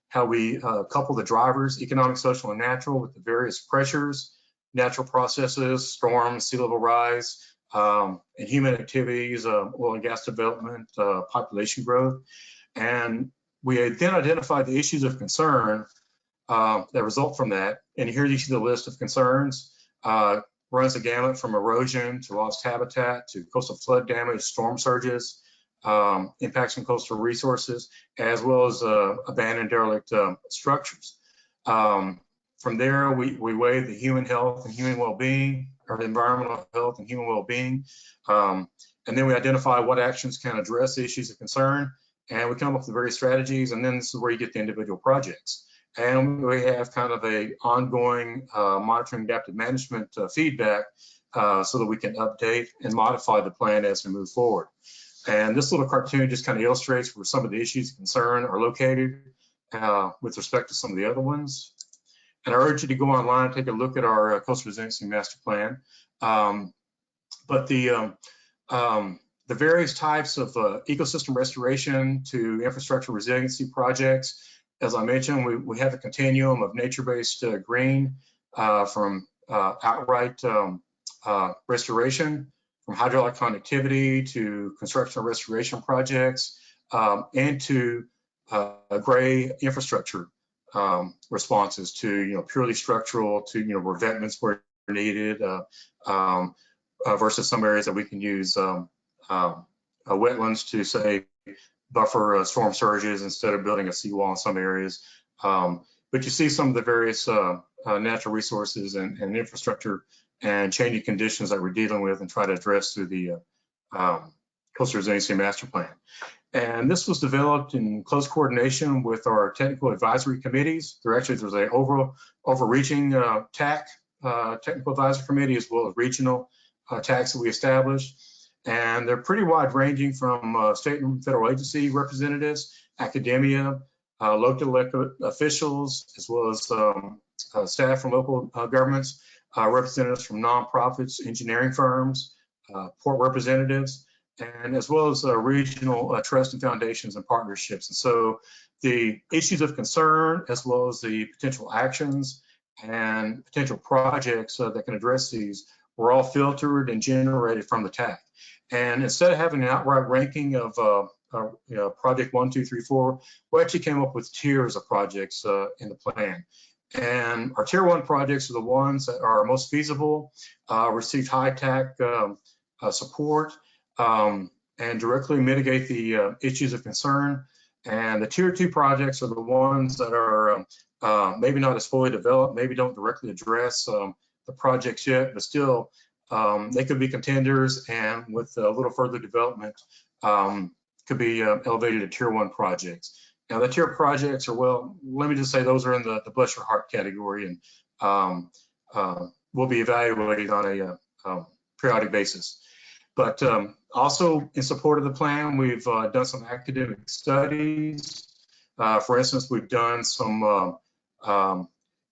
how we couple the drivers, economic, social, and natural, with the various pressures, natural processes, storms, sea level rise, and human activities, oil and gas development, population growth. And we then identified the issues of concern that result from that. And here you see the list of concerns. Runs the gamut from erosion to lost habitat to coastal flood damage, storm surges, impacts on coastal resources, as well as abandoned derelict structures. From there, we weigh the human health and human well-being, or the environmental health and human well-being. And then we identify what actions can address the issues of concern. And we come up with various strategies, and then this is where you get the individual projects. And we have kind of a ongoing monitoring adaptive management feedback so that we can update and modify the plan as we move forward. And this little cartoon just kind of illustrates where some of the issues of concern are located with respect to some of the other ones. And I urge you to go online and take a look at our Coastal Resiliency Master Plan. But the various types of ecosystem restoration to infrastructure resiliency projects, as I mentioned, we have a continuum of nature-based green from outright restoration, from hydraulic connectivity to construction and restoration projects, and to gray infrastructure responses to purely structural, to revetments where needed, versus some areas that we can use wetlands to say buffer storm surges instead of building a seawall in some areas. But you see some of the various natural resources and infrastructure and changing conditions that we're dealing with and try to address through the Coastal Resiliency Master Plan. And this was developed in close coordination with our technical advisory committees. There's an overreaching TAC, technical advisory committee, as well as regional TACs that we established. And they're pretty wide ranging from state and federal agency representatives, academia, local elected officials, as well as staff from local governments, representatives from nonprofits, engineering firms, port representatives, and as well as regional trust and foundations and partnerships. And so the issues of concern, as well as the potential actions and potential projects that can address these, were all filtered and generated from the TAC. And instead of having an outright ranking of project 1, 2, 3, 4, we actually came up with tiers of projects in the plan. And our tier 1 projects are the ones that are most feasible, receive high TAC support, and directly mitigate the issues of concern. And the tier 2 projects are the ones that are maybe not as fully developed, maybe don't directly address the projects yet, but still they could be contenders, and with a little further development could be elevated to tier 1 projects. Now the tier projects are, well, let me just say those are in the bless your heart category, and will be evaluated on a periodic basis. But also in support of the plan, we've done some academic studies. For instance, we've done some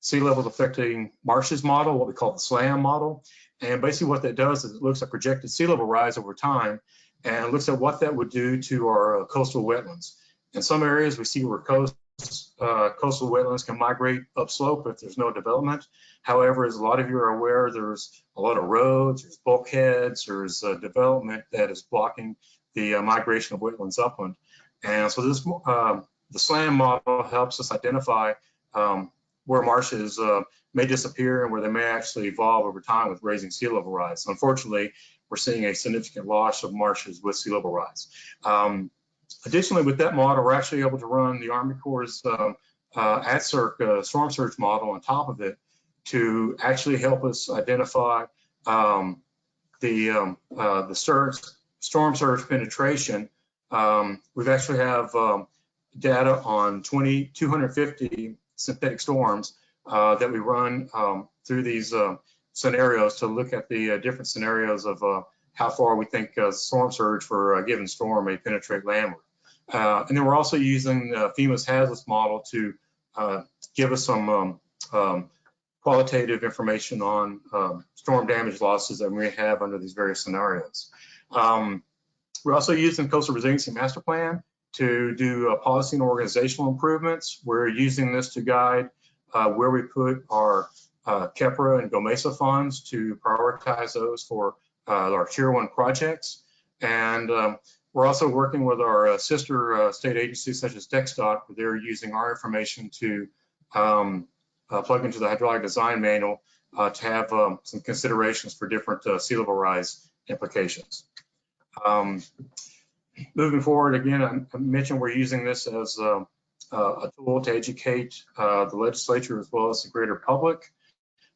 sea levels affecting marshes model, what we call the SLAM model. And basically what that does is it looks at projected sea level rise over time and looks at what that would do to our coastal wetlands. In some areas, we see where coastal wetlands can migrate upslope if there's no development. However, as a lot of you are aware, there's a lot of roads, there's bulkheads, there's development that is blocking the migration of wetlands upland. And so this, the SLAM model helps us identify where marshes may disappear and where they may actually evolve over time with raising sea level rise. So unfortunately, we're seeing a significant loss of marshes with sea level rise. Additionally, with that model, we're actually able to run the Army Corps' ASCE storm surge model on top of it to actually help us identify the storm surge penetration. We've actually have data on 250 synthetic storms that we run through these scenarios to look at the different scenarios of how far we think storm surge for a given storm may penetrate landward. And then we're also using FEMA's hazards model to give us some qualitative information on storm damage losses that we may have under these various scenarios. We're also using Coastal Resiliency Master Plan to do policy and organizational improvements. We're using this to guide where we put our KEPRA and GOMESA funds to prioritize those for our tier 1 projects. And we're also working with our sister state agencies such as TxDOT, where they're using our information to plug into the hydraulic design manual to have some considerations for different sea level rise implications. Moving forward, again, I mentioned we're using this as a tool to educate the legislature as well as the greater public.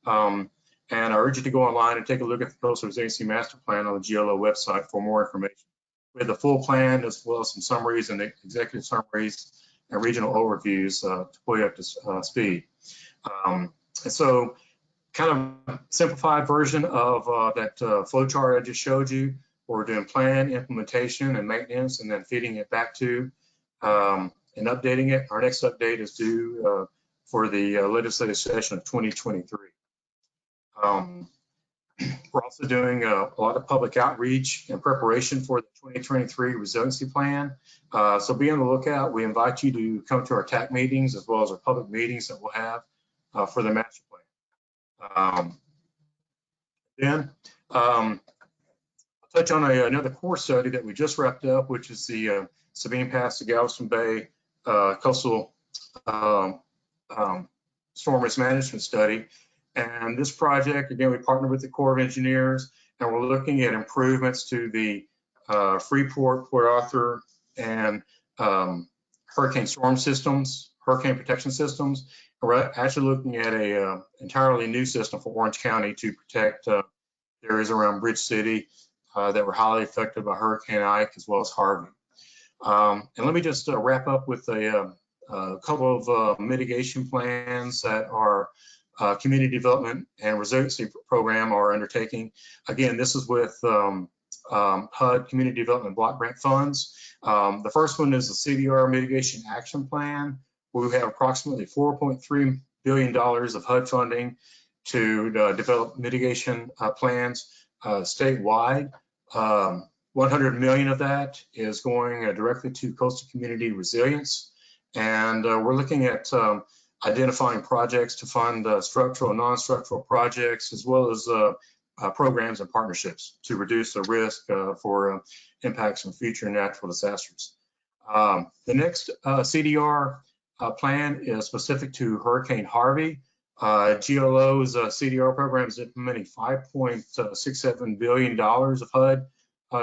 And I urge you to go online and take a look at the Coastal Resiliency Master Plan on the GLO website for more information. We have the full plan as well as some summaries and executive summaries and regional overviews to pull you up to speed. And so kind of simplified version of that flow chart I just showed you. We're doing plan, implementation, and maintenance, and then feeding it back to and updating it. Our next update is due for the legislative session of 2023. We're also doing a lot of public outreach in preparation for the 2023 resiliency plan. So be on the lookout. We invite you to come to our TAC meetings as well as our public meetings that we'll have for the master Then I'll touch on another core study that we just wrapped up, which is the Sabine Pass to Galveston Bay coastal storm risk management study. And this project, again, we partnered with the Corps of Engineers, and we're looking at improvements to the Freeport, Port Arthur, and hurricane storm systems, hurricane protection systems. We're actually looking at a entirely new system for Orange County to protect areas around Bridge City that were highly affected by Hurricane Ike as well as Harvey. And let me just wrap up with a couple of mitigation plans that our community development and resiliency program are undertaking. Again, this is with HUD Community Development Block Grant Funds. The first one is the CDR Mitigation Action Plan, where we have approximately $4.3 billion of HUD funding to develop mitigation plans statewide. 100 million of that is going directly to coastal community resilience. And we're looking at identifying projects to fund structural and non-structural projects, as well as programs and partnerships to reduce the risk for impacts from future natural disasters. The next CDR plan is specific to Hurricane Harvey. GLO's CDR program is implementing $5.67 billion of HUD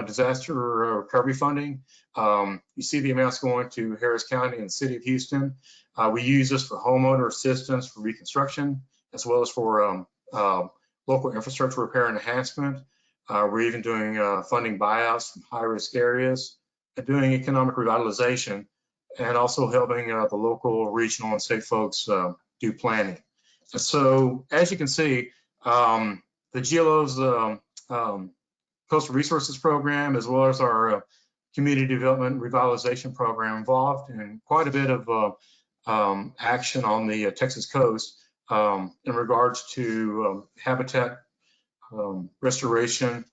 disaster recovery funding. You see the amounts going to Harris County and the city of Houston. We use this for homeowner assistance for reconstruction, as well as for local infrastructure repair and enhancement. We're even doing funding buyouts from high-risk areas and doing economic revitalization, and also helping the local, regional, and state folks do planning. And so, as you can see, the GLO's Coastal Resources Program, as well as our Community Development Revitalization Program, involved in quite a bit of action on the Texas coast in regards to habitat restoration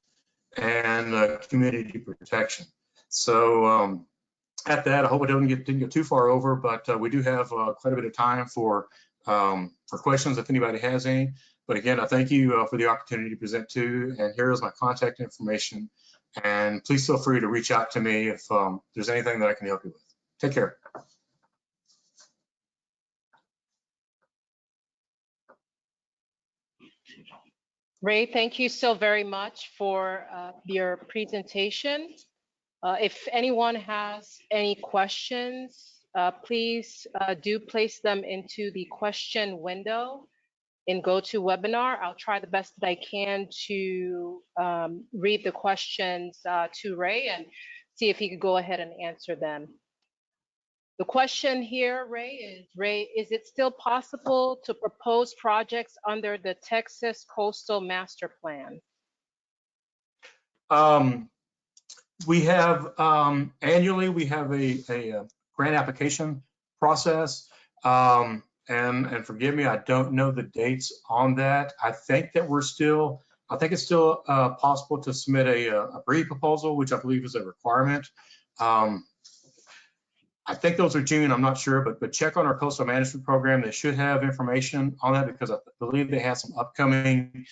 and community protection. So at that, I hope I didn't get too far over, but we do have quite a bit of time for questions if anybody has any. But again, I thank you for the opportunity to present to, and here is my contact information. And please feel free to reach out to me if there's anything that I can help you with. Take care. Ray, thank you so very much for your presentation. If anyone has any questions, please do place them into the question window in GoToWebinar. I'll try the best that I can to read the questions to Ray and see if he could go ahead and answer them. The question here, Ray, is it still possible to propose projects under the Texas Coastal Master Plan? We have annually, we have a grant application process. And forgive me, I don't know the dates on that. I think that I think it's still possible to submit a pre-proposal, which I believe is a requirement. I think those are June, I'm not sure, but check on our coastal management program. They should have information on that, because I believe they have some upcoming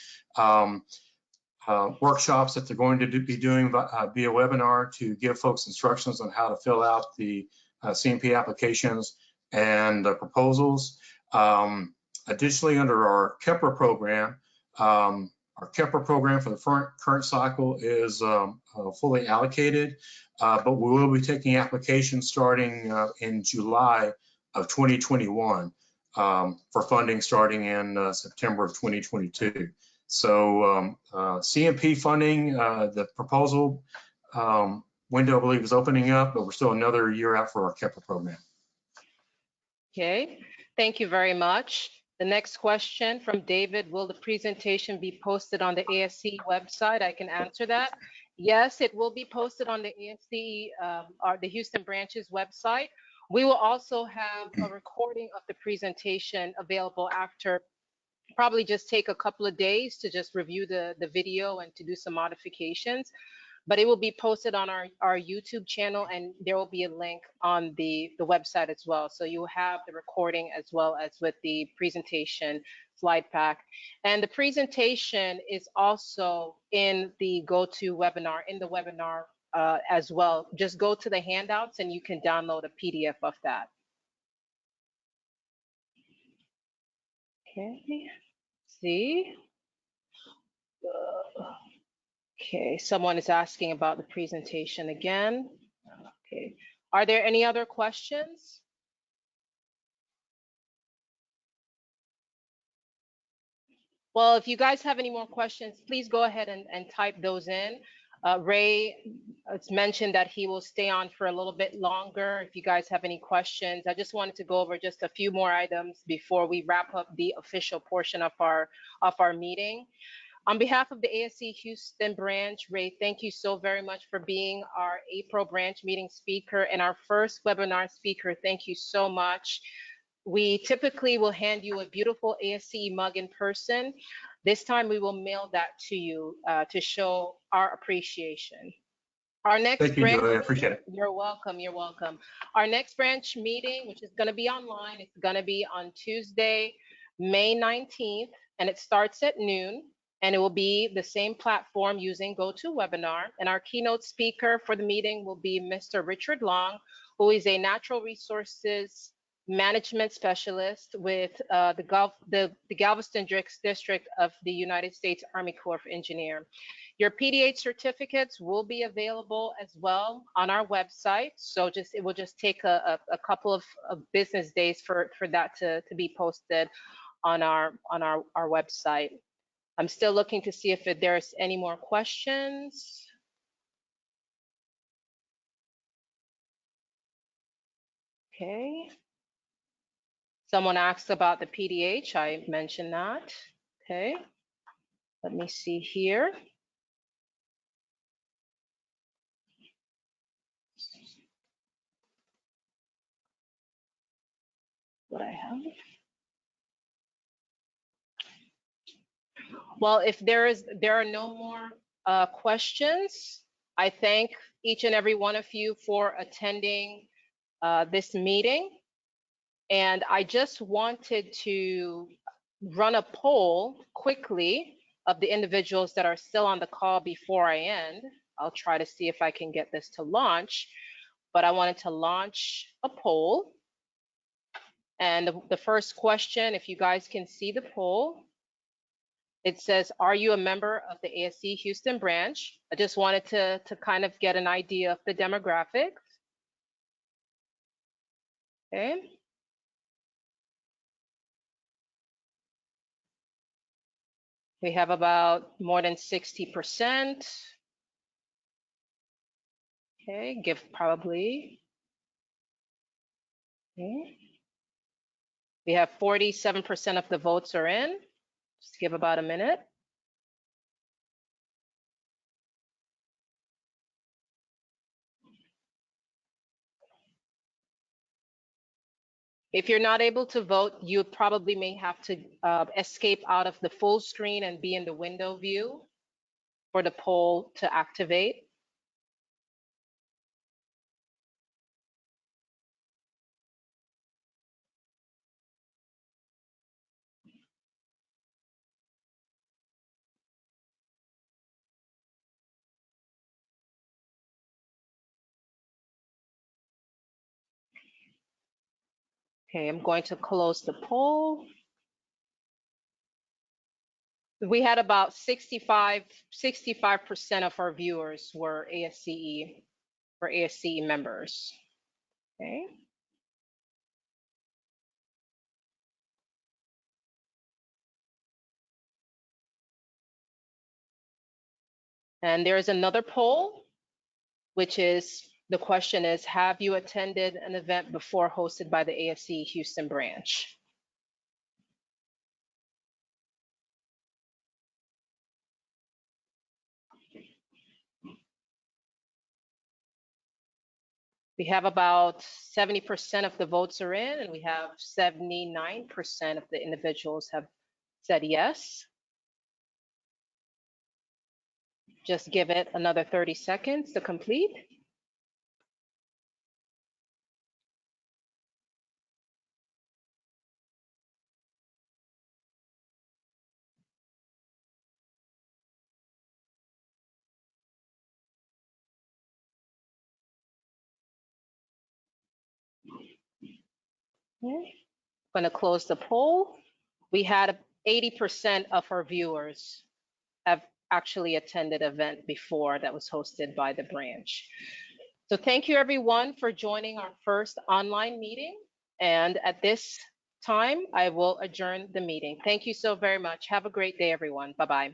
workshops that they're going to be doing via webinar to give folks instructions on how to fill out the CMP applications and proposals. Additionally, under our KEPRA program, our KEPRA program for the current cycle is fully allocated, but we will be taking applications starting in July of 2021 for funding starting in September of 2022. So CMP funding, the proposal window, I believe, is opening up, but we're still another year out for our KEPRA program. Okay, thank you very much. The next question from David, will the presentation be posted on the ASCE website? I can answer that. Yes, it will be posted on the ASCE, or the Houston branch's website. We will also have a recording of the presentation available after. Probably just take a couple of days to just review the video and to do some modifications. but it will be posted on our YouTube channel, and there will be a link on the website as well. So you have the recording as well as with the presentation slide pack. And the presentation is also in the GoToWebinar, in the webinar as well. Just go to the handouts and you can download a PDF of that. Okay, see. Okay, someone is asking about the presentation again. Okay, are there any other questions? Well, if you guys have any more questions, please go ahead and type those in. Ray has mentioned that he will stay on for a little bit longer. If you guys have any questions, I just wanted to go over just a few more items before we wrap up the official portion of our meeting. On behalf of the ASCE Houston branch, Ray, thank you so very much for being our April branch meeting speaker and our first webinar speaker. Thank you so much. We typically will hand you a beautiful ASCE mug in person. This time we will mail that to you to show our appreciation. Our next Thank you, branch, Julia. I appreciate it. You're welcome. You're welcome. Our next branch meeting, which is going to be online, it's going to be on Tuesday, May 19th, and it starts at noon. And it will be the same platform using GoToWebinar. And our keynote speaker for the meeting will be Mr. Richard Long, who is a natural resources management specialist with the Galveston District of the United States Army Corps of Engineers. Your PDH certificates will be available as well on our website. So it will just take a couple of business days for that to be posted on our website. I'm still looking to see if there's any more questions. Okay. Someone asked about the PDH. I mentioned that. Okay. Let me see here. What I have. Well, if there are no more questions, I thank each and every one of you for attending this meeting. And I just wanted to run a poll quickly of the individuals that are still on the call before I end. I'll try to see if I can get this to launch, but I wanted to launch a poll. And the first question, if you guys can see the poll, it says, are you a member of the ASCE Houston branch? I just wanted to kind of get an idea of the demographics. Okay. We have about more than 60%. Okay, give probably. Okay. We have 47% of the votes are in. Just give about a minute. If you're not able to vote, you probably may have to escape out of the full screen and be in the window view for the poll to activate. Okay, I'm going to close the poll. We had about 65% of our viewers were ASCE members. Okay. And there's another poll, which is, the question is, have you attended an event before hosted by the ASCE Houston branch? We have about 70% of the votes are in, and we have 79% of the individuals have said yes. Just give it another 30 seconds to complete. Okay. I'm going to close the poll. We had 80% of our viewers have actually attended an event before that was hosted by the branch. So thank you everyone for joining our first online meeting. And at this time, I will adjourn the meeting. Thank you so very much. Have a great day, everyone. Bye-bye.